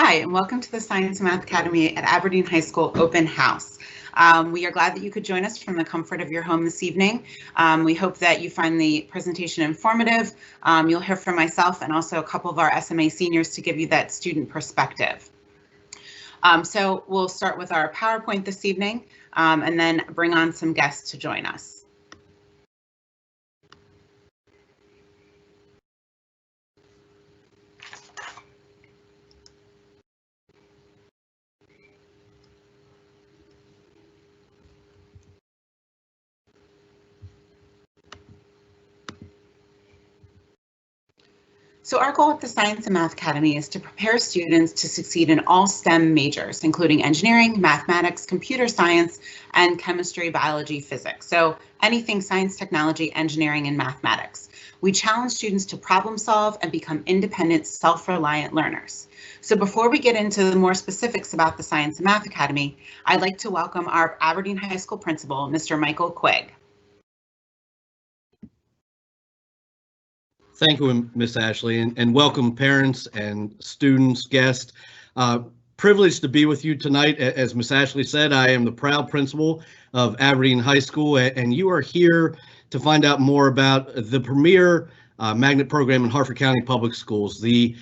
Hi, and welcome to the Science and Math Academy at Aberdeen High School Open House. We are glad that you could join us from the comfort of your home this evening. We hope that you find the presentation informative. You'll hear from myself and also a couple of our SMA seniors to give you that student perspective. So we'll start with our PowerPoint this evening and then bring on some guests to join us. So our goal at the Science and Math Academy is to prepare students to succeed in all STEM majors, including engineering, mathematics, computer science, and chemistry, biology, physics. So anything science, technology, engineering, and mathematics. We challenge students to problem solve and become independent, self-reliant learners. So before we get into the more specifics about the Science and Math Academy, I'd like to welcome our Aberdeen High School principal, Mr. Michael Quigg. Thank you, Ms. Ashley, and welcome parents and students, guests. Privileged to be with you tonight. As Ms. Ashley said, I am the proud principal of Aberdeen High School, and you are here to find out more about the premier magnet program in Harford County Public Schools. The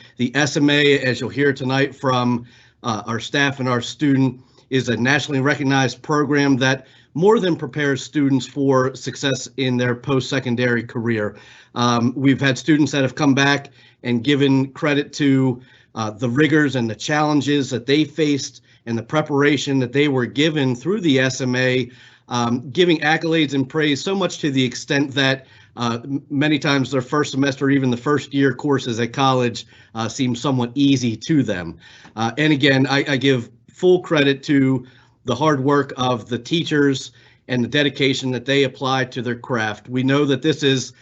SMA, as you'll hear tonight from our staff and our student, is a nationally recognized program that more than prepares students for success in their post-secondary career. We've had students that have come back and given credit to the rigors and the challenges that they faced and the preparation that they were given through the SMA, giving accolades and praise so much to the extent that many times their first semester or even the first year courses at college seem somewhat easy to them. And again, I give full credit to the hard work of the teachers and the dedication that they apply to their craft. We know that this is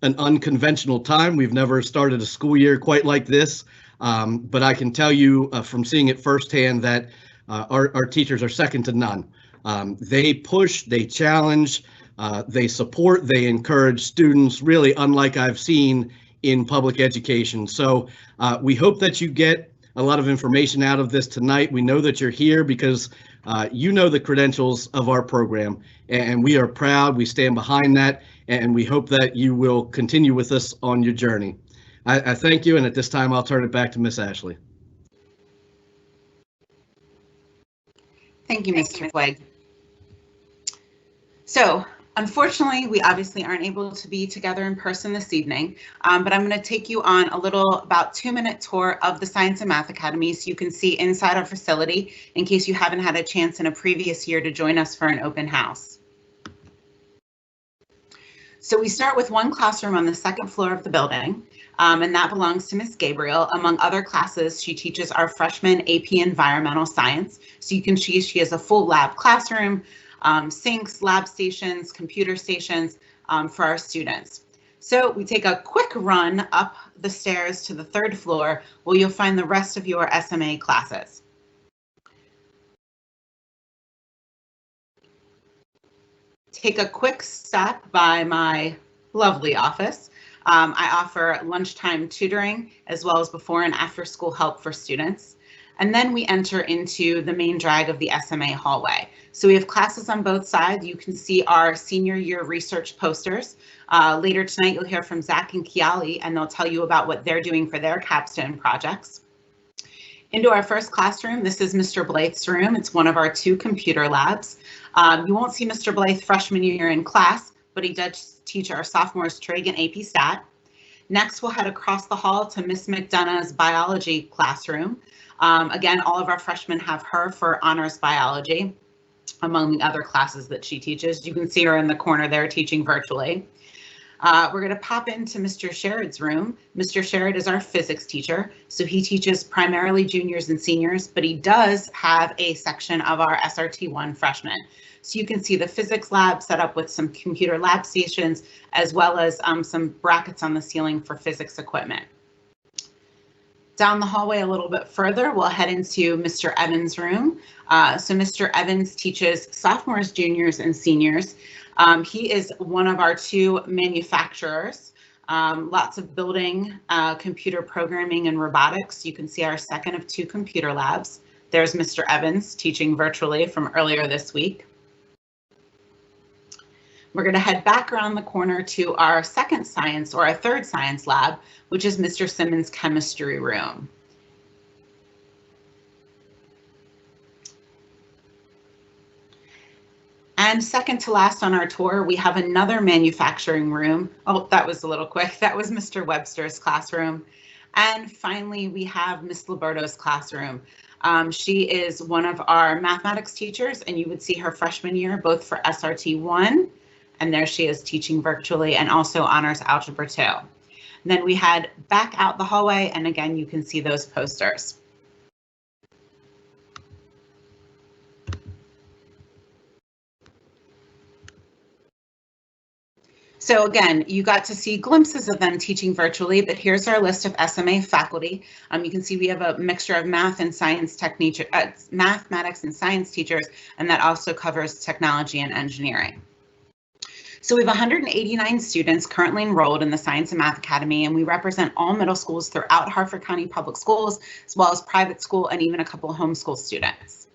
an unconventional time. We've never started a school year quite like this, but I can tell you from seeing it firsthand that our teachers are second to none. They push, they challenge, they support, they encourage students, really unlike I've seen in public education. So we hope that you get a lot of information out of this tonight. We know that you're here because you know the credentials of our program, and we are proud. We stand behind that, and we hope that you will continue with us on your journey. I thank you, and at this time, I'll turn it back to Miss Ashley. Thank you, Mr. Quigg. So, unfortunately, we obviously aren't able to be together in person this evening, but I'm going to take you on a little about 2-minute tour of the Science and Math Academy so you can see inside our facility in case you haven't had a chance in a previous year to join us for an open house. So we start with one classroom on the second floor of the building, and that belongs to Miss Gabriel. Among other classes, she teaches our freshman AP Environmental Science. So you can see she has a full lab classroom, sinks, lab stations, computer stations for our students. So we take a quick run up the stairs to the third floor where you'll find the rest of your SMA classes. Take a quick stop by my lovely office. I offer lunchtime tutoring as well as before and after school help for students. And then we enter into the main drag of the SMA hallway. So we have classes on both sides. You can see our senior year research posters. Later tonight, you'll hear from Zach and Kiali, and they'll tell you about what they're doing for their capstone projects. Into our first classroom, this is Mr. Blythe's room. It's one of our 2 computer labs. You won't see Mr. Blythe freshman year in class, but he does teach our sophomores trig and AP Stat. Next, we'll head across the hall to Miss McDonough's biology classroom. Again, all of our freshmen have her for honors biology, among the other classes that she teaches. You can see her in the corner there teaching virtually. We're going to pop into Mr. Sherrod's room. Mr. Sherrod is our physics teacher, so he teaches primarily juniors and seniors, but he does have a section of our SRT1 freshmen. So you can see the physics lab set up with some computer lab stations, as well as some brackets on the ceiling for physics equipment. Down the hallway a little bit further, we'll head into Mr. Evans' room. So Mr. Evans teaches sophomores, juniors, and seniors. He is one of our 2 manufacturers. Lots of building, computer programming and robotics. You can see our second of 2 computer labs. There's Mr. Evans teaching virtually from earlier this week. We're going to head back around the corner to our second science, or our third science lab, which is Mr. Simmons' chemistry room. And second to last on our tour, we have another manufacturing room. Oh, that was a little quick. That was Mr. Webster's classroom. And finally, we have Miss Liberto's classroom. She is one of our mathematics teachers, and you would see her freshman year, both for SRT 1, and there she is teaching virtually, and also honors algebra 2. And then we head back out the hallway, and again, you can see those posters. So again, you got to see glimpses of them teaching virtually, but here's our list of SMA faculty. You can see we have a mixture of math and science mathematics and science teachers, and that also covers technology and engineering. So we have 189 students currently enrolled in the Science and Math Academy, and we represent all middle schools throughout Harford County Public Schools, as well as private school and even a couple of homeschool students.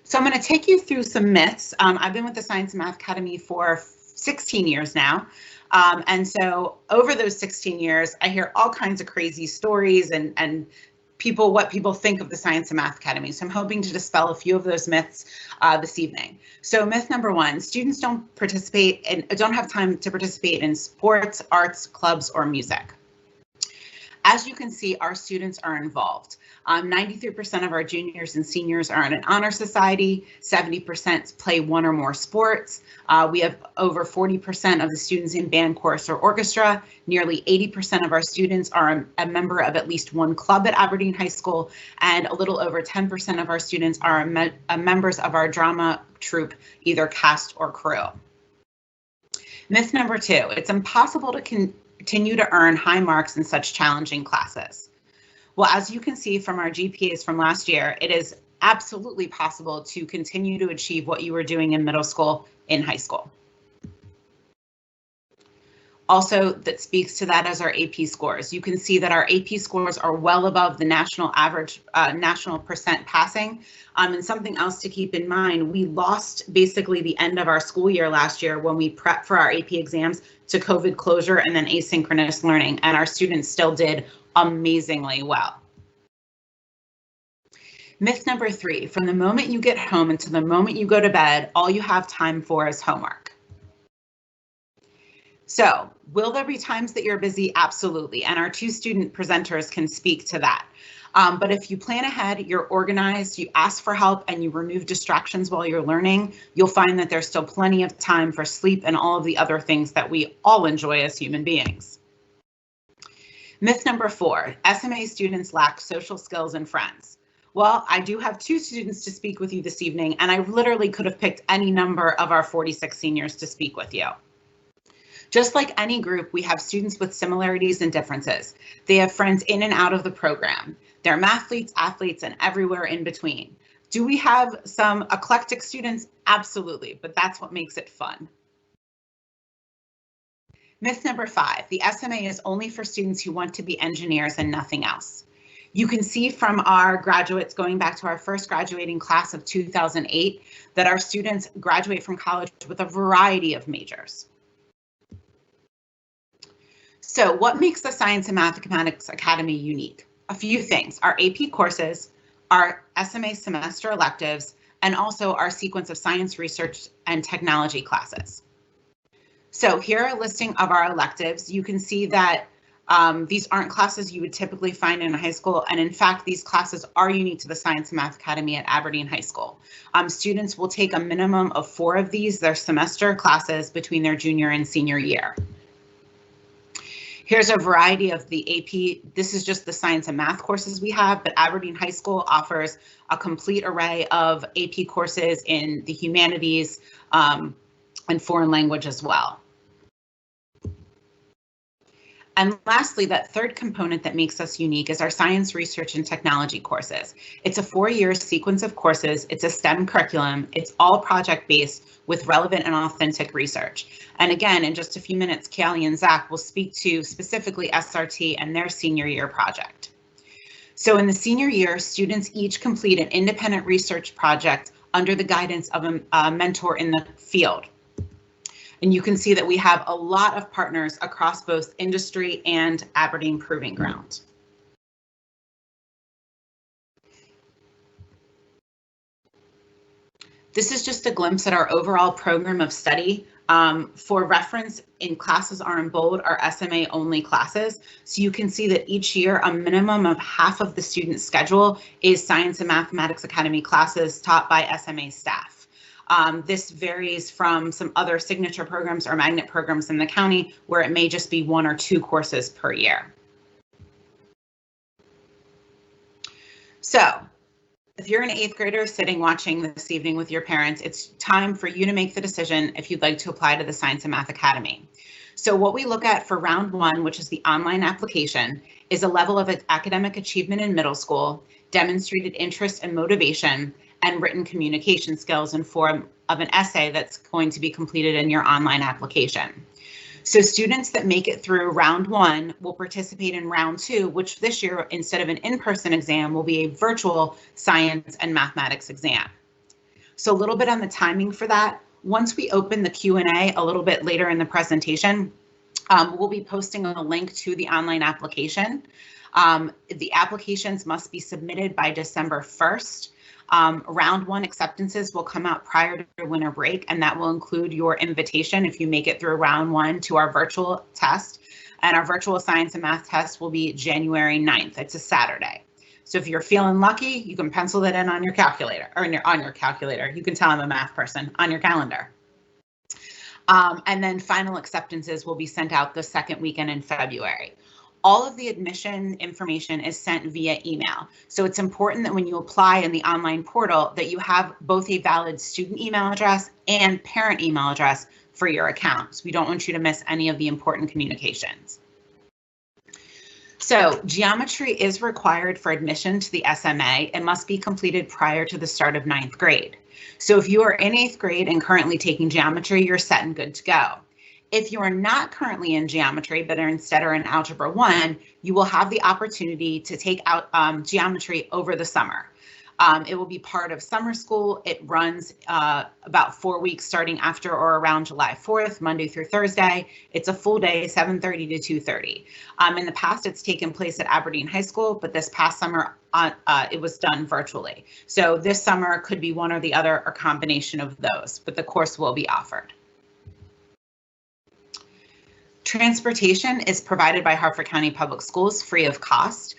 So I'm going to take you through some myths. I've been with the Science and Math Academy for 16 years now. And so over those 16 years, I hear all kinds of crazy stories and what people think of the Science and Math Academy. So I'm hoping to dispel a few of those myths this evening. So myth number 1, students don't have time to participate in sports, arts, clubs, or music. As you can see, our students are involved. 93% of our juniors and seniors are in an honor society, 70% play one or more sports. We have over 40% of the students in band, chorus, or orchestra. Nearly 80% of our students are a member of at least one club at Aberdeen High School, and a little over 10% of our students are members of our drama troupe, either cast or crew. Myth number 2, it's impossible to continue to earn high marks in such challenging classes. Well, as you can see from our GPAs from last year, it is absolutely possible to continue to achieve what you were doing in middle school in high school. Also, that speaks to that as our AP scores. You can see that our AP scores are well above the national average, national percent passing. And something else to keep in mind, we lost basically the end of our school year last year when we prepped for our AP exams to COVID closure and then asynchronous learning, and our students still did amazingly well. Myth number 3, from the moment you get home until the moment you go to bed, all you have time for is homework. So will there be times that you're busy? Absolutely. And our 2 student presenters can speak to that. But if you plan ahead, you're organized, you ask for help, and you remove distractions while you're learning, you'll find that there's still plenty of time for sleep and all of the other things that we all enjoy as human beings. Myth number 4, SMA students lack social skills and friends. Well, I do have 2 students to speak with you this evening, and I literally could have picked any number of our 46 seniors to speak with you. Just like any group, we have students with similarities and differences. They have friends in and out of the program. They're mathletes, athletes, and everywhere in between. Do we have some eclectic students? Absolutely, but that's what makes it fun. Myth number 5, the SMA is only for students who want to be engineers and nothing else. You can see from our graduates, going back to our first graduating class of 2008, that our students graduate from college with a variety of majors. So what makes the Science and Mathematics Academy unique? A few things: our AP courses, our SMA semester electives, and also our sequence of science, research, and technology classes. So here are a listing of our electives. You can see that these aren't classes you would typically find in a high school, and in fact, these classes are unique to the Science and Math Academy at Aberdeen High School. Students will take a minimum of 4 of these, their semester classes, between their junior and senior year. Here's a variety of the AP. This is just the science and math courses we have, but Aberdeen High School offers a complete array of AP courses in the humanities and foreign language as well. And lastly, that third component that makes us unique is our science, research, and technology courses. It's a 4-year sequence of courses. It's a STEM curriculum. It's all project-based with relevant and authentic research. And again, in just a few minutes, Callie and Zach will speak to specifically SRT and their senior year project. So in the senior year, students each complete an independent research project under the guidance of a mentor in the field. And you can see that we have a lot of partners across both industry and Aberdeen Proving Ground. This is just a glimpse at our overall program of study. For reference, in classes are in bold are SMA only classes. So you can see that each year a minimum of half of the student schedule is Science and Mathematics Academy classes taught by SMA staff. This varies from some other signature programs or magnet programs in the county where it may just be 1 or 2 courses per year. So if you're an 8th grader sitting watching this evening with your parents, it's time for you to make the decision if you'd like to apply to the Science and Math Academy. So what we look at for round 1, which is the online application, is a level of academic achievement in middle school, demonstrated interest and motivation, and written communication skills in form of an essay that's going to be completed in your online application. So students that make it through round 1 will participate in round 2, which this year, instead of an in-person exam, will be a virtual science and mathematics exam. So a little bit on the timing for that. Once we open the Q&A a little bit later in the presentation, we'll be posting a link to the online application. The applications must be submitted by December 1st. Round 1 acceptances will come out prior to winter break, and that will include your invitation if you make it through round 1 to our virtual test. And our virtual science and math test will be January 9th. It's a Saturday. So if you're feeling lucky, you can pencil that in on your calculator, or on your calculator. You can tell I'm a math person, on your calendar. And then final acceptances will be sent out the second weekend in February. All of the admission information is sent via email. So it's important that when you apply in the online portal that you have both a valid student email address and parent email address for your accounts. We don't want you to miss any of the important communications. So geometry is required for admission to the SMA and must be completed prior to the start of 9th grade. So if you are in 8th grade and currently taking geometry, you're set and good to go. If you are not currently in geometry, but instead are in Algebra 1, you will have the opportunity to take out geometry over the summer. It will be part of summer school. It runs about 4 weeks starting after or around July 4th, Monday through Thursday. It's a full day, 7:30 to 2:30. In the past, it's taken place at Aberdeen High School, but this past summer, it was done virtually. So this summer could be one or the other or combination of those, but the course will be offered. Transportation is provided by Harford County Public Schools free of cost.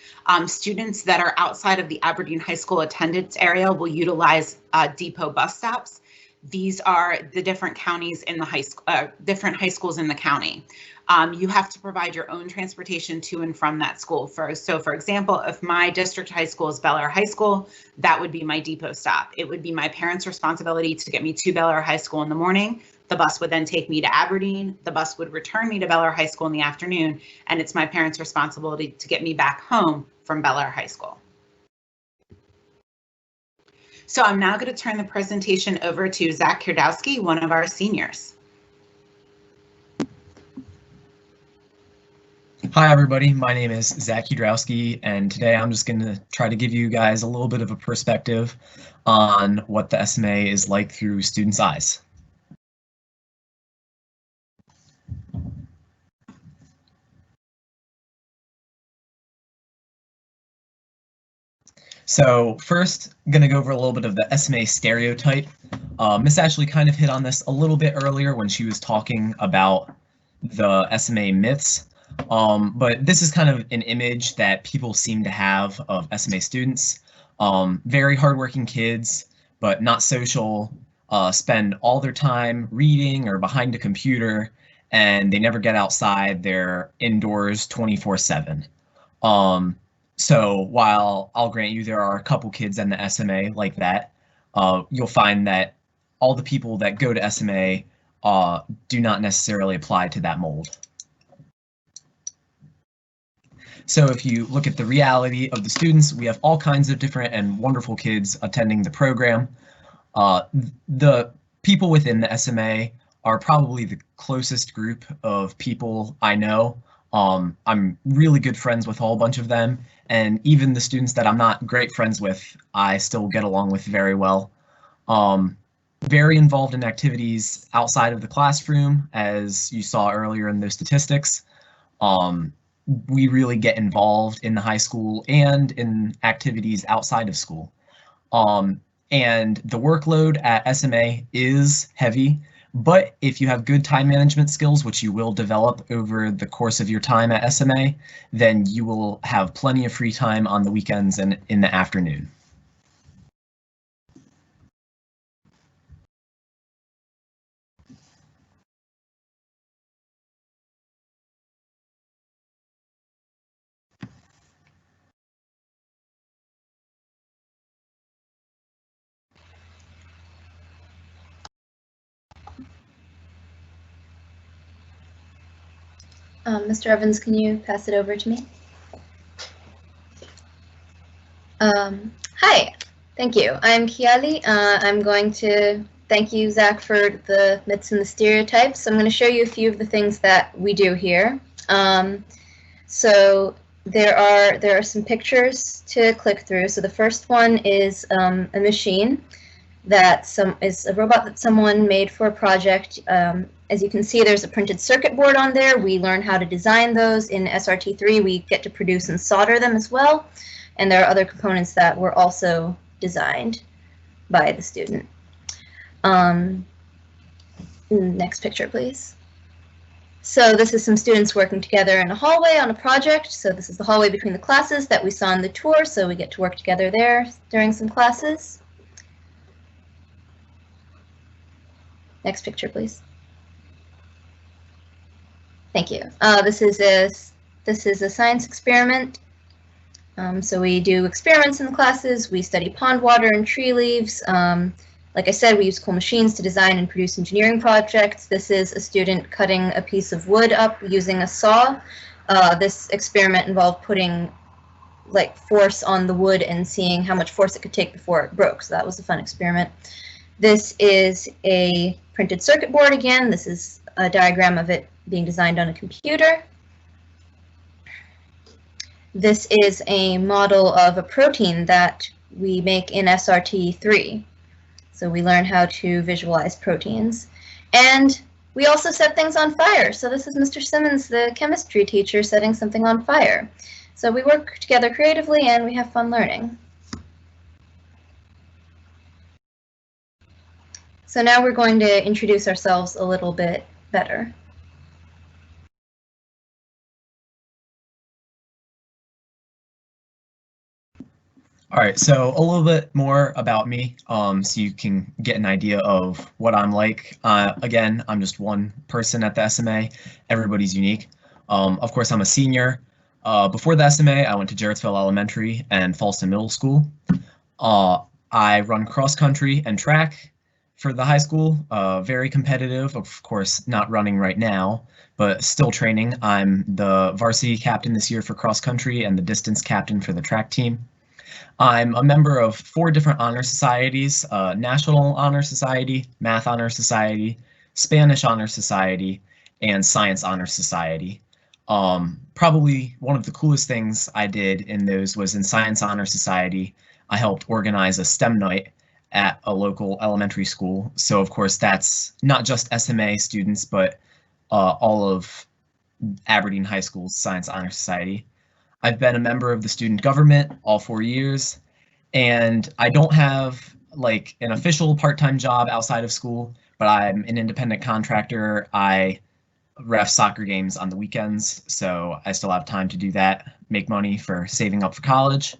Students that are outside of the Aberdeen High School attendance area will utilize depot bus stops. These are the different counties in the different high schools in the county. You have to provide your own transportation to and from that school. So for example, if my district high school is Bel Air High School, that would be my depot stop. It would be my parents' responsibility to get me to Bel Air High School in the morning. The bus would then take me to Aberdeen. The bus would return me to Bel Air High School in the afternoon, and it's my parents' responsibility to get me back home from Bel Air High School. So I'm now going to turn the presentation over to Zach Kierdowski, one of our seniors. Hi, everybody. My name is Zach Kierdowski, and today I'm just going to try to give you guys a little bit of a perspective on what the SMA is like through students' eyes. So first, I'm going to go over a little bit of the SMA stereotype. Miss Ashley kind of hit on this a little bit earlier when she was talking about the SMA myths, but this is kind of an image that people seem to have of SMA students. Very hardworking kids, but not social, spend all their time reading or behind a computer, and they never get outside. They're indoors 24/7. So while I'll grant you there are a couple kids in the SMA like that, you'll find that all the people that go to SMA do not necessarily apply to that mold. So if you look at the reality of the students, we have all kinds of different and wonderful kids attending the program. The people within the SMA are probably the closest group of people I know. I'm really good friends with a whole bunch of them, and even the students that I'm not great friends with, I still get along with very well. Very involved in activities outside of the classroom, as you saw earlier in those statistics. We really get involved in the high school and in activities outside of school. And the workload at SMA is heavy, but if you have good time management skills, which you will develop over the course of your time at SMA, then you will have plenty of free time on the weekends and in the afternoon. Mr. Evans, can you pass it over to me? Hi, thank you. I'm Kiali. I'm going to thank you, Zach, for the myths and the stereotypes. I'm going to show you a few of the things that we do here. So there are some pictures to click through. So the first one is a machine that is a robot that someone made for a project. As you can see, there's a printed circuit board on there. We learn how to design those. In SRT3, we get to produce and solder them as well. And there are other components that were also designed by the student. Next picture, please. So this is some students working together in a hallway on a project. So this is the hallway between the classes that we saw in the tour. So we get to work together there during some classes. Next picture, please. Thank you. This is a science experiment. So we do experiments in the classes. We study pond water and tree leaves. Like I said, we use cool machines to design and produce engineering projects. This is a student cutting a piece of wood up using a saw. This experiment involved putting force on the wood and seeing how much force it could take before it broke. So that was a fun experiment. This is a printed circuit board again. This is a diagram of it being designed on a computer. This is a model of a protein that we make in SRT3. So we learn how to visualize proteins. And we also set things on fire. So this is Mr. Simmons, the chemistry teacher, setting something on fire. So we work together creatively and we have fun learning. So now we're going to introduce ourselves a little bit better. All right, so a little bit more about me, so you can get an idea of what I'm like. Again, I'm just one person at the SMA. Everybody's unique. Of course, I'm a senior. Before the SMA, I went to Jarrettsville Elementary and Falston Middle School. I run cross country and track for the high school. Very competitive, of course, not running right now, but still training. I'm the varsity captain this year for cross country and the distance captain for the track team. I'm a member of 4 different honor societies: National Honor Society, Math Honor Society, Spanish Honor Society, and Science Honor Society. Probably one of the coolest things I did in those was in Science Honor Society. I helped organize a STEM night at a local elementary school. So of course that's not just SMA students, but all of Aberdeen High School's Science Honor Society. I've been a member of the student government all 4 years, and I don't have like an official part-time job outside of school, but I'm an independent contractor. I ref soccer games on the weekends, so I still have time to do that, make money for saving up for college.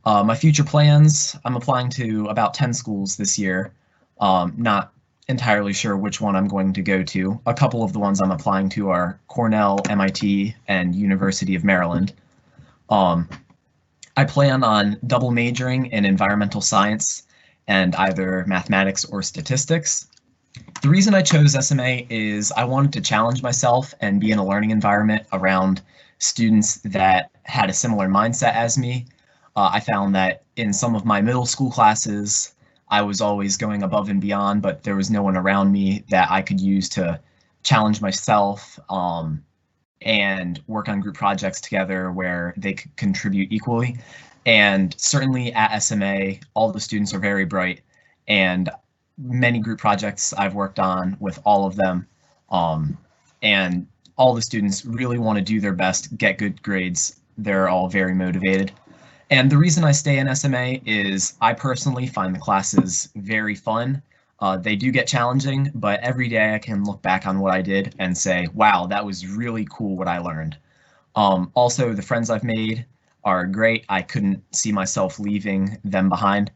My future plans, I'm applying to about 10 schools this year. Not entirely sure which one I'm going to go to. A couple of the ones I'm applying to are Cornell, MIT, and University of Maryland. I plan on double majoring in environmental science and either mathematics or statistics. The reason I chose SMA is I wanted to challenge myself and be in a learning environment around students that had a similar mindset as me. I found that in some of my middle school classes, I was always going above and beyond, but there was no one around me that I could use to challenge myself and work on group projects together where they could contribute equally. And certainly at SMA, all the students are very bright, and many group projects I've worked on with all of them. And all the students really want to do their best, get good grades. They're all very motivated. And the reason I stay in SMA is I personally find the classes very fun. They do get challenging, but every day I can look back on what I did and say, wow, that was really cool what I learned. Also, the friends I've made are great. I couldn't see myself leaving them behind.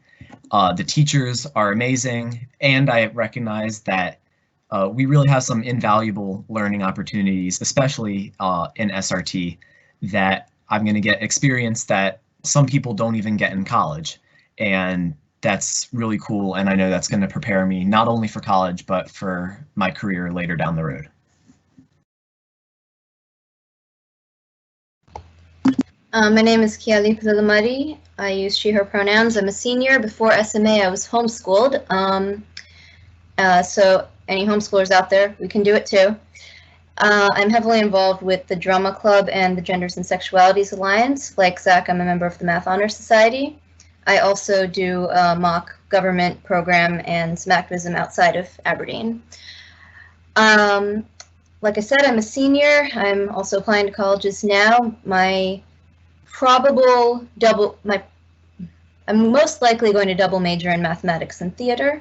The teachers are amazing, and I recognize that we really have some invaluable learning opportunities, especially in SRT, that I'm going to get experience that some people don't even get in college. And that's really cool, and I know that's going to prepare me not only for college, but for my career later down the road. My name is Kiali Pilamari. I use she, her pronouns. I'm a senior. Before SMA, I was homeschooled. So any homeschoolers out there, we can do it too. I'm heavily involved with the Drama Club and the Genders and Sexualities Alliance. Like Zach, I'm a member of the Math Honor Society. I also do a mock government program and some activism outside of Aberdeen. Like I said, I'm a senior. I'm also applying to colleges now. I'm most likely going to double major in mathematics and theater.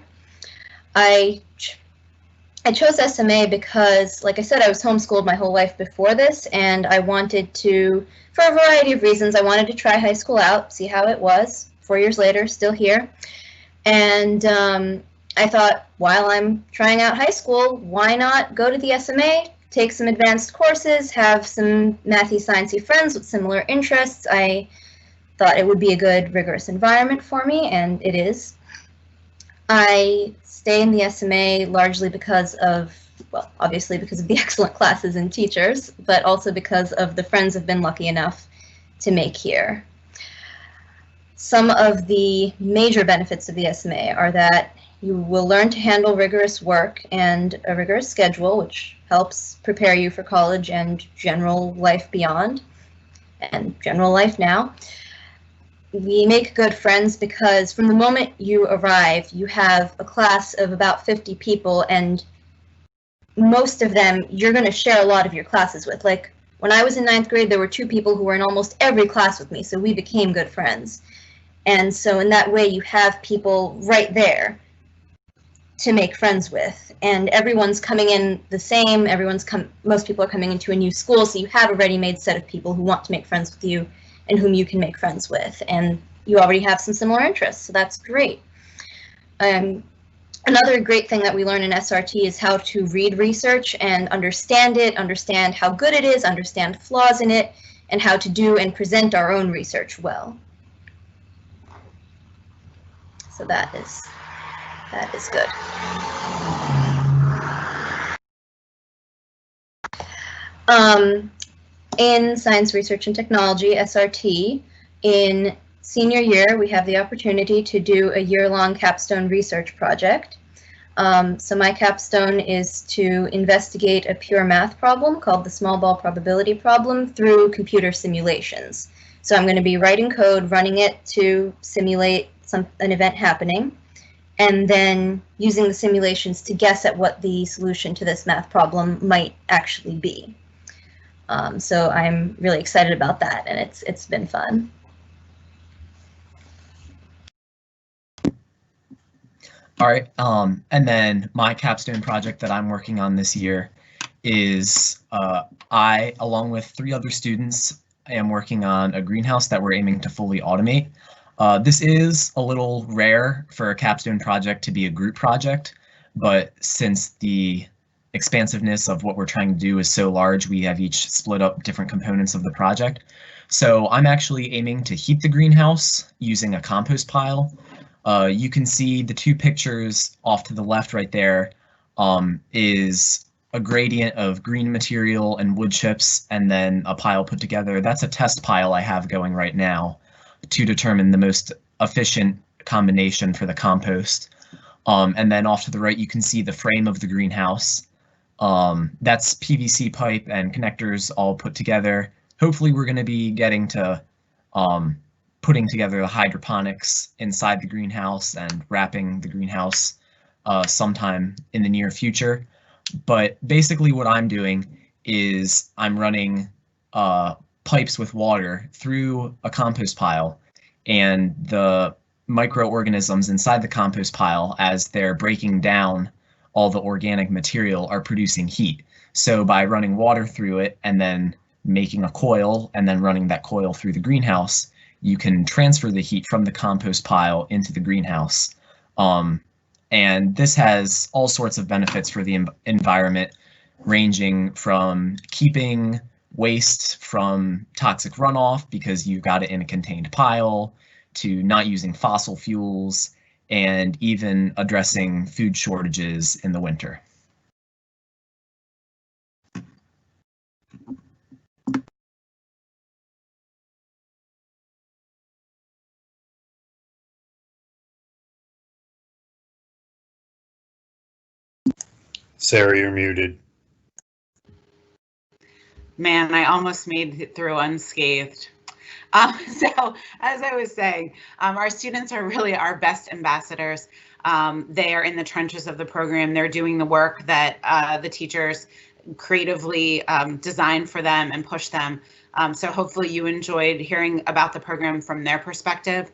I chose SMA because, like I said, I was homeschooled my whole life before this, and I wanted to, for a variety of reasons, I wanted to try high school out, see how it was. 4 years later, still here. And I thought, while I'm trying out high school, why not go to the SMA, take some advanced courses, have some mathy, sciencey friends with similar interests. I thought it would be a good, rigorous environment for me, and it is. I stay in the SMA largely because of, well, obviously because of the excellent classes and teachers, but also because of the friends I've been lucky enough to make here. Some of the major benefits of the SMA are that you will learn to handle rigorous work and a rigorous schedule, which helps prepare you for college and general life beyond, and general life now. We make good friends because from the moment you arrive, you have a class of about 50 people, and most of them you're going to share a lot of your classes with. Like when I was in 9th grade, there were 2 people who were in almost every class with me, so we became good friends. And so in that way, you have people right there to make friends with, and everyone's coming in the same. Most people are coming into a new school, so you have a ready-made set of people who want to make friends with you and whom you can make friends with, and you already have some similar interests, so that's great. Another great thing that we learn in SRT is how to read research and understand it, understand how good it is, understand flaws in it, and how to do and present our own research well. So that is good. In Science, Research, and Technology, SRT, in senior year, we have the opportunity to do a year-long capstone research project. So my capstone is to investigate a pure math problem called the small ball probability problem through computer simulations. So I'm going to be writing code, running it to simulate an event happening, and then using the simulations to guess at what the solution to this math problem might actually be. So I'm really excited about that, and it's been fun. All right, and then my capstone project that I'm working on this year is I, along with 3 other students, am working on a greenhouse that we're aiming to fully automate. This is a little rare for a capstone project to be a group project, but since the expansiveness of what we're trying to do is so large, we have each split up different components of the project. So I'm actually aiming to heat the greenhouse using a compost pile. You can see the 2 pictures off to the left right there is a gradient of green material and wood chips, and then a pile put together. That's a test pile I have going right now to determine the most efficient combination for the compost. And then off to the right, you can see the frame of the greenhouse. That's PVC pipe and connectors all put together. Hopefully we're going to be getting to putting together the hydroponics inside the greenhouse and wrapping the greenhouse sometime in the near future. But basically what I'm doing is I'm running pipes with water through a compost pile, and the microorganisms inside the compost pile, as they're breaking down all the organic material, are producing heat. So by running water through it and then making a coil and then running that coil through the greenhouse, you can transfer the heat from the compost pile into the greenhouse. And this has all sorts of benefits for the environment, ranging from keeping waste from toxic runoff because you've got it in a contained pile, to not using fossil fuels, and even addressing food shortages in the winter. Sarah, you're muted. Man, I almost made it through unscathed. So as I was saying, our students are really our best ambassadors. They are in the trenches of the program. They're doing the work that the teachers creatively designed for them and push them. So hopefully you enjoyed hearing about the program from their perspective.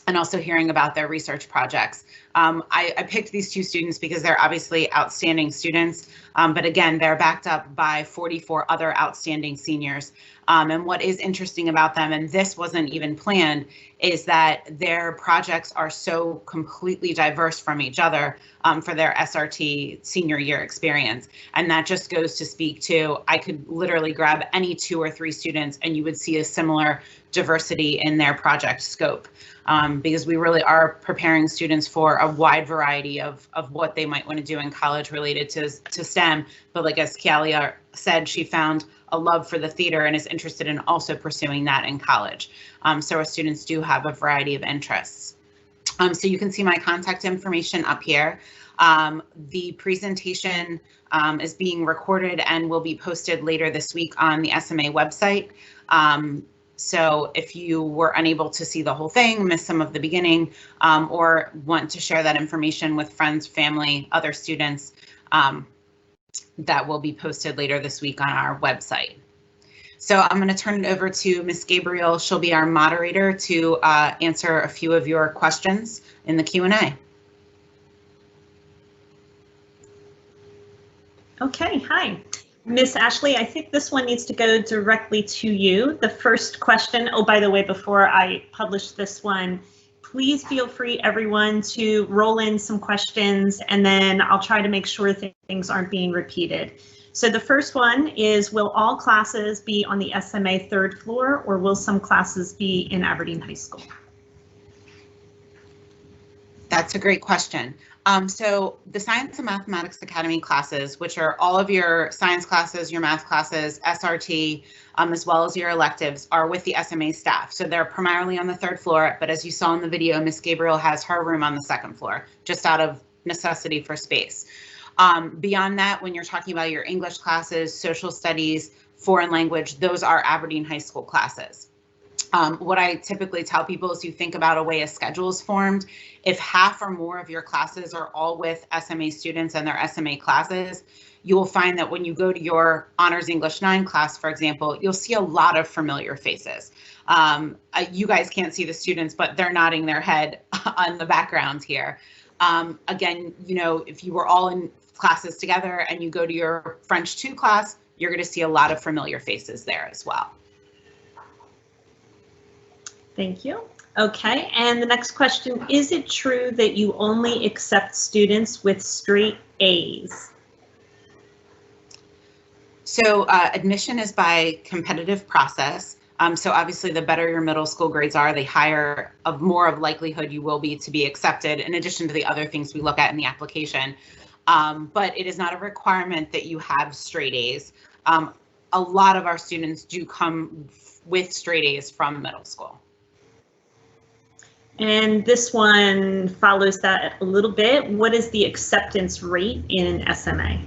And also hearing about their research projects. I picked these two students because they're obviously outstanding students, but again, they're backed up by 44 other outstanding seniors. And what is interesting about them, and this wasn't even planned, is that their projects are so completely diverse from each other for their SRT senior year experience. And that just goes to speak to, I could literally grab any 2 or 3 students and you would see a similar diversity in their project scope. Because we really are preparing students for a wide variety of what they might want to do in college related to STEM. But like as Kialia said, she found a love for the theater and is interested in also pursuing that in college. So our students do have a variety of interests. So you can see my contact information up here. The presentation is being recorded and will be posted later this week on the SMA website. So if you were unable to see the whole thing, missed some of the beginning, or want to share that information with friends, family, other students, that will be posted later this week on our website. So I'm going to turn it over to Ms. Gabriel. She'll be our moderator to answer a few of your questions in the Q&A. Okay, hi. Miss Ashley, I think this one needs to go directly to you. The first question, oh, by the way, before I publish this one, please feel free, everyone, to roll in some questions, and then I'll try to make sure things aren't being repeated. So the first one is, will all classes be on the SMA 3rd floor, or will some classes be in Aberdeen High School? That's a great question. So the Science and Mathematics Academy classes, which are all of your science classes, your math classes, SRT, as well as your electives, are with the SMA staff. So they're primarily on the 3rd floor, but as you saw in the video, Miss Gabriel has her room on the 2nd floor, just out of necessity for space. Beyond that, when you're talking about your English classes, social studies, foreign language, those are Aberdeen High School classes. What I typically tell people is you think about a way a schedule is formed. If half or more of your classes are all with SMA students and their SMA classes, you will find that when you go to your Honors English 9 class, for example, you'll see a lot of familiar faces. You guys can't see the students, but they're nodding their head on the background here. Again, you know, if you were all in classes together and you go to your French 2 class, you're going to see a lot of familiar faces there as well. Thank you. Okay, and the next question, is it true that you only accept students with straight A's? So admission is by competitive process. So obviously the better your middle school grades are, the higher of more of likelihood you will be to be accepted, in addition to the other things we look at in the application. but it is not a requirement that you have straight A's. A lot of our students do come with straight A's from middle school. And this one follows that a little bit. What is the acceptance rate in SMA?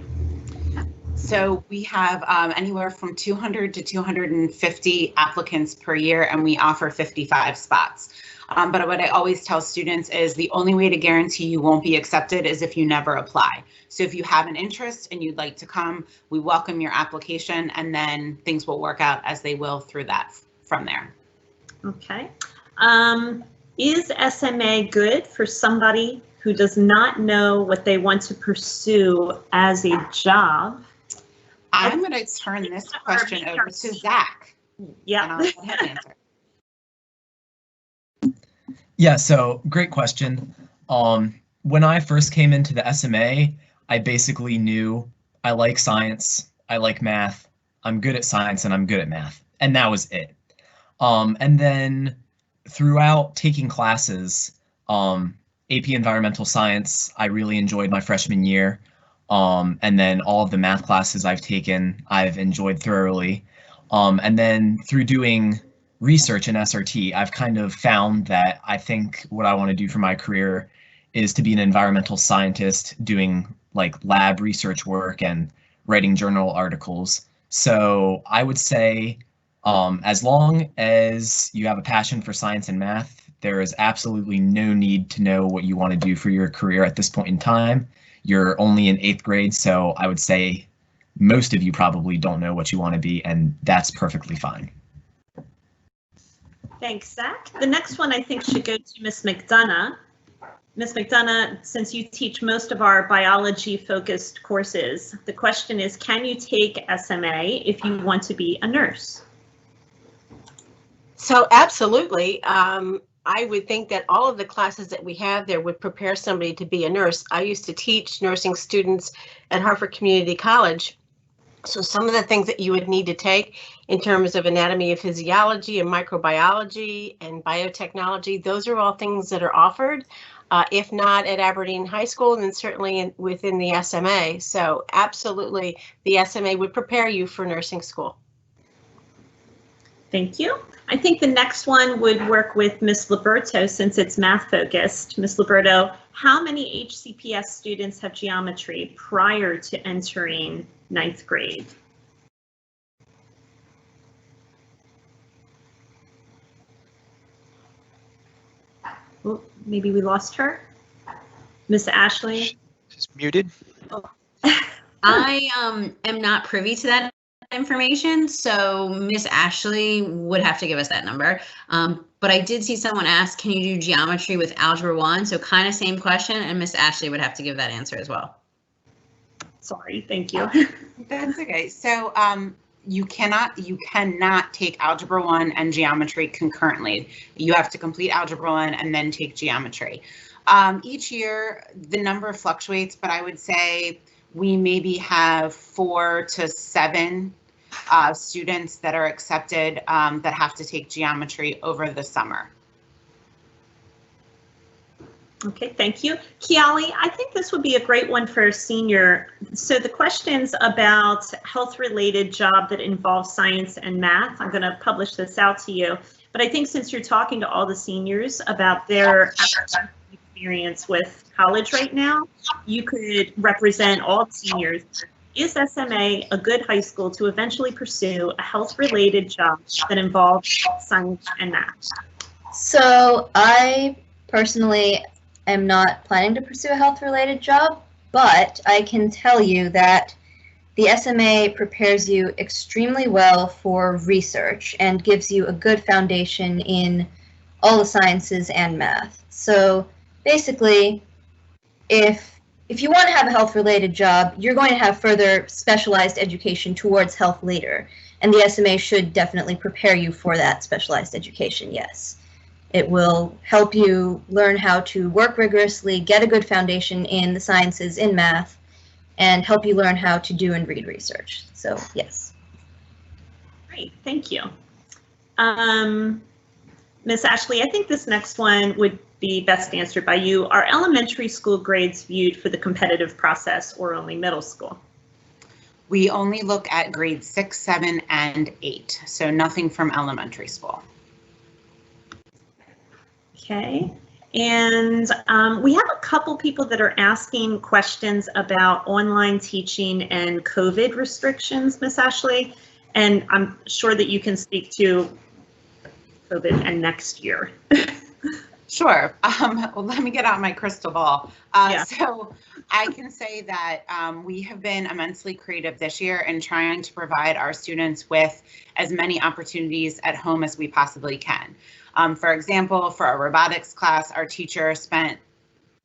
So we have anywhere from 200 to 250 applicants per year, and we offer 55 spots. But what I always tell students is the only way to guarantee you won't be accepted is if you never apply. So if you have an interest and you'd like to come, we welcome your application, and then things will work out as they will through that from there. Okay. Is SMA good for somebody who does not know what they want to pursue as a job? I'm going to turn this question over to Zach. Yeah. Yeah, so great question. When I first came into the SMA, I basically knew I like science, I like math, I'm good at science, and I'm good at math, and that was it. And then throughout taking classes, AP Environmental Science, I really enjoyed my freshman year. And then all of the math classes I've taken, I've enjoyed thoroughly. And then through doing research in SRT, I've kind of found that I think what I want to do for my career is to be an environmental scientist doing like lab research work and writing journal articles. So I would say as long as you have a passion for science and math, there is absolutely no need to know what you want to do for your career at this point in time. You're only in 8th grade, so I would say most of you probably don't know what you want to be, and that's perfectly fine. Thanks, Zach. The next one I think should go to Ms. McDonough. Ms. McDonough, since you teach most of our biology-focused courses, the question is, can you take SMA if you want to be a nurse? So absolutely. I would think that all of the classes that we have there would prepare somebody to be a nurse. I used to teach nursing students at Harford Community College. So some of the things that you would need to take in terms of anatomy and physiology and microbiology and biotechnology, those are all things that are offered. If not at Aberdeen High School, then certainly within the SMA. So absolutely, the SMA would prepare you for nursing school. Thank you. I think the next one would work with Ms. Liberto since it's math focused. Ms. Liberto, how many HCPS students have geometry prior to entering 9th grade? Oh, maybe we lost her. Ms. Ashley? She's muted. I am not privy to that information, so Miss Ashley would have to give us that number. But I did see someone ask, can you do geometry with Algebra 1? So kind of same question, and Miss Ashley would have to give that answer as well. Sorry, thank you. That's okay. So you cannot take Algebra 1 and geometry concurrently. You have to complete Algebra 1 and then take geometry. Each year, the number fluctuates, but I would say we maybe have 4 to 7 students that are accepted that have to take geometry over the summer. Okay, thank you. Kiali, I think this would be a great one for a senior. So the questions about health-related job that involves science and math, I'm going to publish this out to you. But I think since you're talking to all the seniors about their experience with college right now, you could represent all the seniors. Is SMA a good high school to eventually pursue a health-related job that involves science and math? So I personally am not planning to pursue a health-related job, but I can tell you that the SMA prepares you extremely well for research and gives you a good foundation in all the sciences and math. So basically, if you want to have a health-related job, you're going to have further specialized education towards health later, and the SMA should definitely prepare you for that specialized education, yes. It will help you learn how to work rigorously, get a good foundation in the sciences, in math, and help you learn how to do and read research. So, yes. Great, thank you. Miss Ashley, I think this next one would be best answered by you. Are elementary school grades viewed for the competitive process or only middle school? We only look at grades 6, 7, and 8, so nothing from elementary school. Okay, and we have a couple people that are asking questions about online teaching and COVID restrictions, Miss Ashley, and I'm sure that you can speak to COVID and next year. Sure. Well, let me get out my crystal ball. Yeah. So I can say that we have been immensely creative this year in trying to provide our students with as many opportunities at home as we possibly can. For example, for our robotics class, our teacher spent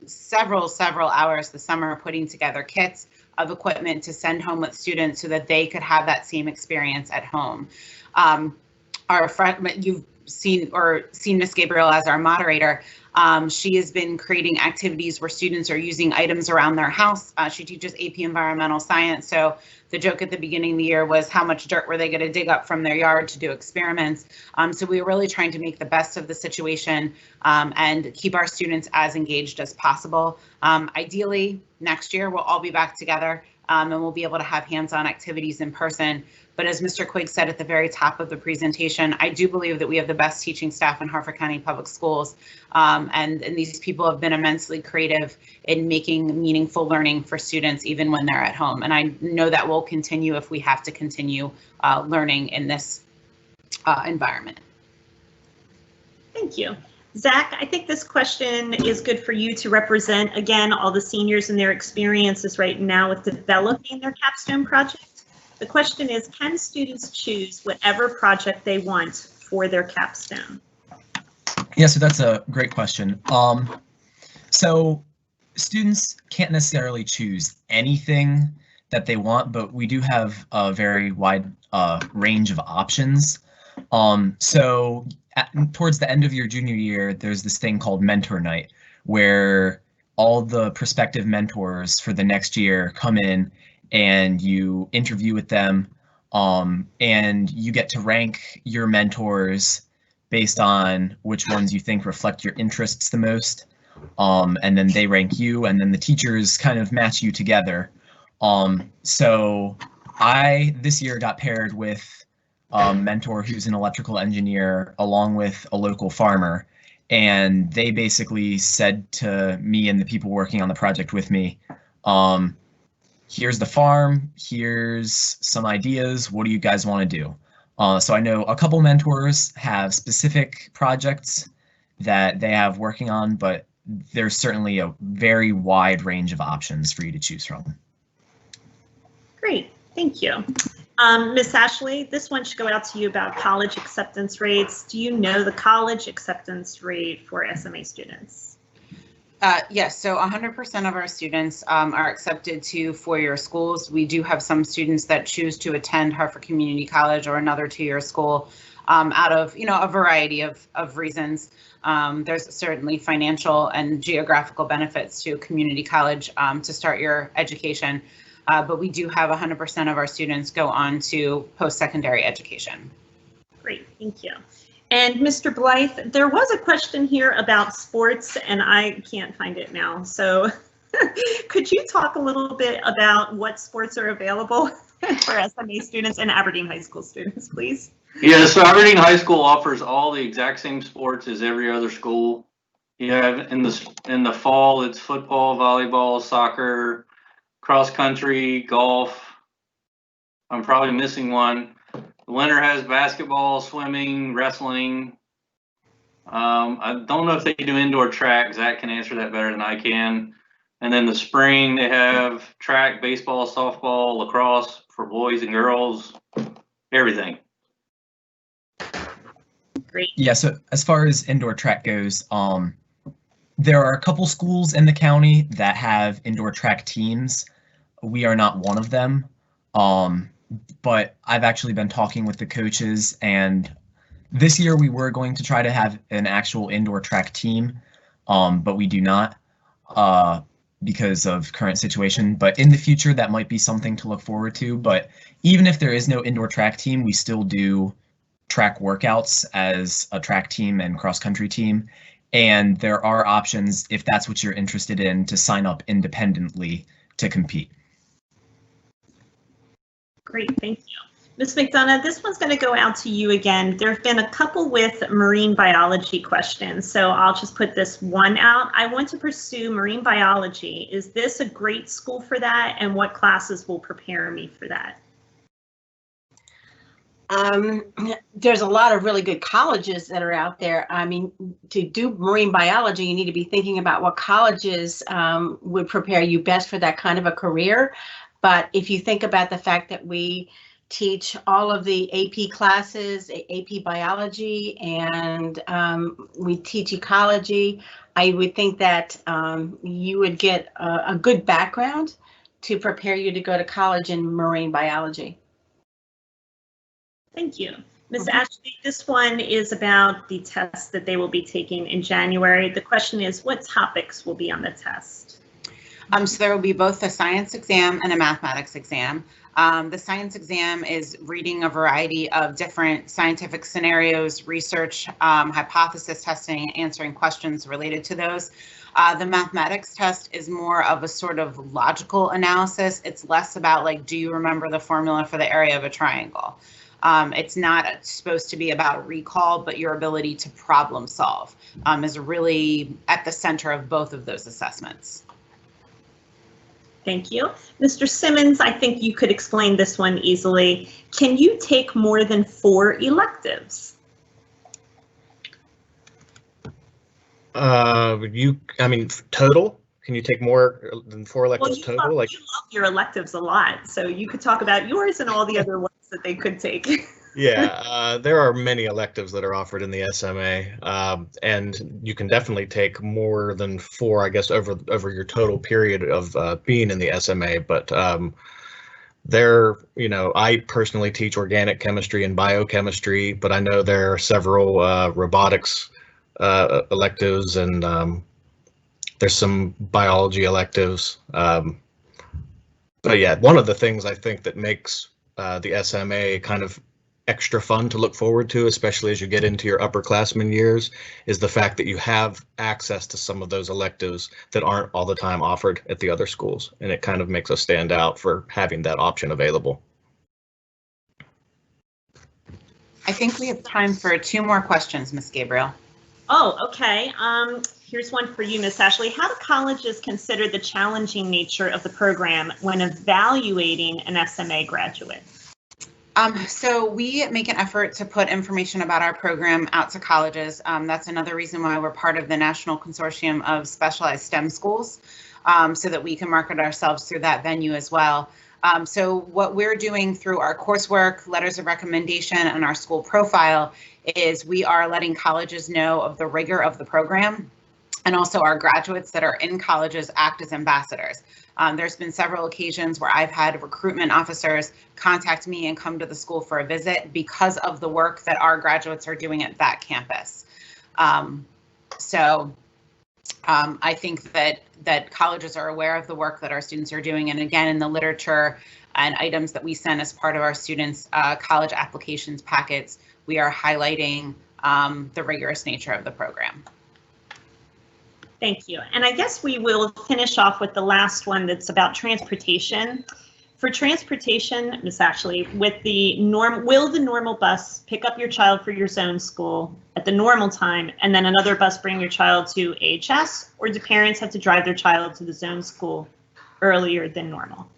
several hours this summer putting together kits of equipment to send home with students so that they could have that same experience at home. Our freshman, you've seen Miss Gabriel as our moderator. She has been creating activities where students are using items around their house. She teaches AP Environmental Science, so the joke at the beginning of the year was how much dirt were they going to dig up from their yard to do experiments. So we were really trying to make the best of the situation and keep our students as engaged as possible. Ideally, next year we'll all be back together and we'll be able to have hands-on activities in person. But as Mr. Quigg said at the very top of the presentation, I do believe that we have the best teaching staff in Harford County Public Schools, and these people have been immensely creative in making meaningful learning for students even when they're at home. And I know that will continue if we have to continue learning in this environment. Thank you. Zach, I think this question is good for you to represent, again, all the seniors and their experiences right now with developing their capstone project. The question is, can students choose whatever project they want for their capstone? Yeah, so that's a great question. So students can't necessarily choose anything that they want, but we do have a very wide range of options. So towards the end of your junior year, there's this thing called Mentor Night, where all the prospective mentors for the next year come in and you interview with them, and you get to rank your mentors based on which ones you think reflect your interests the most, and then they rank you, and then the teachers kind of match you together. So I, this year, got paired with a mentor who's an electrical engineer along with a local farmer, and they basically said to me and the people working on the project with me, here's the farm, here's some ideas, what do you guys want to do? So I know a couple mentors have specific projects that they have working on, but there's certainly a very wide range of options for you to choose from. Great, thank you. Miss Ashley, this one should go out to you about college acceptance rates. Do you know the college acceptance rate for SMA students? Yes, so 100% of our students are accepted to four-year schools. We do have some students that choose to attend Harford Community College or another two-year school out of, a variety of reasons. There's certainly financial and geographical benefits to community college to start your education, but we do have 100% of our students go on to post-secondary education. Great, thank you. And Mr. Blythe, there was a question here about sports, and I can't find it now. So could you talk a little bit about what sports are available for SMA students and Aberdeen High School students, please? Yeah, so Aberdeen High School offers all the exact same sports as every other school. You have in the fall, it's football, volleyball, soccer, cross country, golf. I'm probably missing one. The winter has basketball, swimming, wrestling. I don't know if they do indoor track. Zach can answer that better than I can. And then the spring, they have track, baseball, softball, lacrosse for boys and girls, everything. Great. Yeah, so as far as indoor track goes, there are a couple schools in the county that have indoor track teams. We are not one of them. But I've actually been talking with the coaches, and this year we were going to try to have an actual indoor track team, but we do not because of current situation. But in the future, that might be something to look forward to. But even if there is no indoor track team, we still do track workouts as a track team and cross-country team. And there are options, if that's what you're interested in, to sign up independently to compete. Great, thank you. Ms. McDonough, this one's going to go out to you again. There have been a couple with marine biology questions, so I'll just put this one out. I want to pursue marine biology. Is this a great school for that, and what classes will prepare me for that? There's a lot of really good colleges that are out there. I mean, to do marine biology, you need to be thinking about what colleges would prepare you best for that kind of a career. But if you think about the fact that we teach all of the AP classes, AP biology, and we teach ecology, I would think that you would get a good background to prepare you to go to college in marine biology. Thank you. Ms. Ashley, this one is about the test that they will be taking in January. The question is, what topics will be on the test? So there will be both a science exam and a mathematics exam. The science exam is reading a variety of different scientific scenarios, research, hypothesis testing, and answering questions related to those. The mathematics test is more of a sort of logical analysis. It's less about like, do you remember the formula for the area of a triangle? It's not supposed to be about recall, but your ability to problem solve is really at the center of both of those assessments. Thank you. Mr. Simmons, I think you could explain this one easily. Can you take more than 4 electives? I mean, total? Can you take more than 4 electives total? You love your electives a lot, so you could talk about yours and all the other ones that they could take. Yeah, there are many electives that are offered in the SMA, and you can definitely take more than 4, I guess, over your total period of being in the SMA. But I personally teach organic chemistry and biochemistry, but I know there are several robotics electives, and there's some biology electives. But yeah, one of the things I think that makes the SMA kind of extra fun to look forward to, especially as you get into your upperclassmen years, is the fact that you have access to some of those electives that aren't all the time offered at the other schools. And it kind of makes us stand out for having that option available. I think we have time for 2 more questions, Ms. Gabriel. Oh, okay. Here's one for you, Ms. Ashley. How do colleges consider the challenging nature of the program when evaluating an SMA graduate? So we make an effort to put information about our program out to colleges. That's another reason why we're part of the National Consortium of Specialized STEM Schools, so that we can market ourselves through that venue as well. So what we're doing through our coursework, letters of recommendation, and our school profile is we are letting colleges know of the rigor of the program, and also our graduates that are in colleges act as ambassadors. There's been several occasions where I've had recruitment officers contact me and come to the school for a visit because of the work that our graduates are doing at that campus. I think that colleges are aware of the work that our students are doing. And again, in the literature and items that we send as part of our students' college applications packets, we are highlighting the rigorous nature of the program. Thank you. And I guess we will finish off with the last one that's about transportation. For transportation, Ms. Ashley, will the normal bus pick up your child for your zone school at the normal time and then another bus bring your child to AHS, or do parents have to drive their child to the zone school earlier than normal?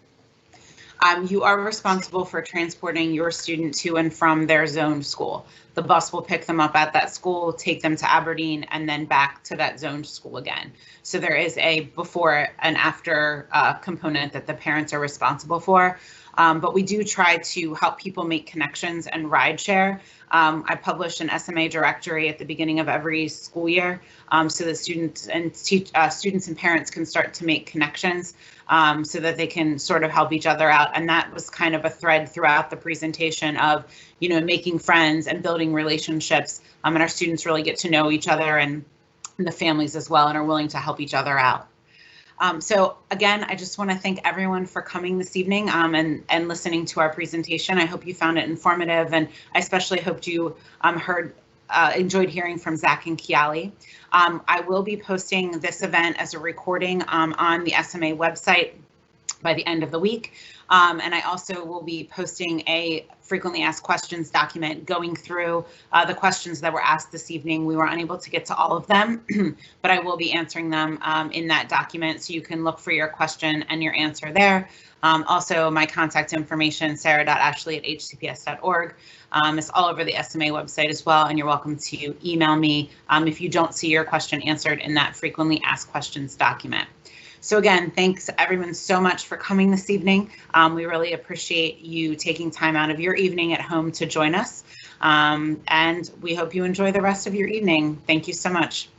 You are responsible for transporting your student to and from their zone school. The bus will pick them up at that school, take them to Aberdeen, and then back to that zone school again. So there is a before and after component that the parents are responsible for. But we do try to help people make connections and ride share. I publish an SMA directory at the beginning of every school year, so that students and parents can start to make connections, so that they can sort of help each other out. And that was kind of a thread throughout the presentation of, making friends and building relationships. And our students really get to know each other and the families as well, and are willing to help each other out. So again, I just want to thank everyone for coming this evening and listening to our presentation. I hope you found it informative, and I especially hoped you enjoyed hearing from Zach and Kiali. I will be posting this event as a recording on the SMA website by the end of the week. And I also will be posting a frequently asked questions document going through the questions that were asked this evening. We were unable to get to all of them, but I will be answering them in that document, so you can look for your question and your answer there. Also, my contact information, sarah.ashley@hcps.org, is all over the SMA website as well, and you're welcome to email me if you don't see your question answered in that frequently asked questions document. So again, thanks everyone so much for coming this evening. We really appreciate you taking time out of your evening at home to join us, and we hope you enjoy the rest of your evening. Thank you so much.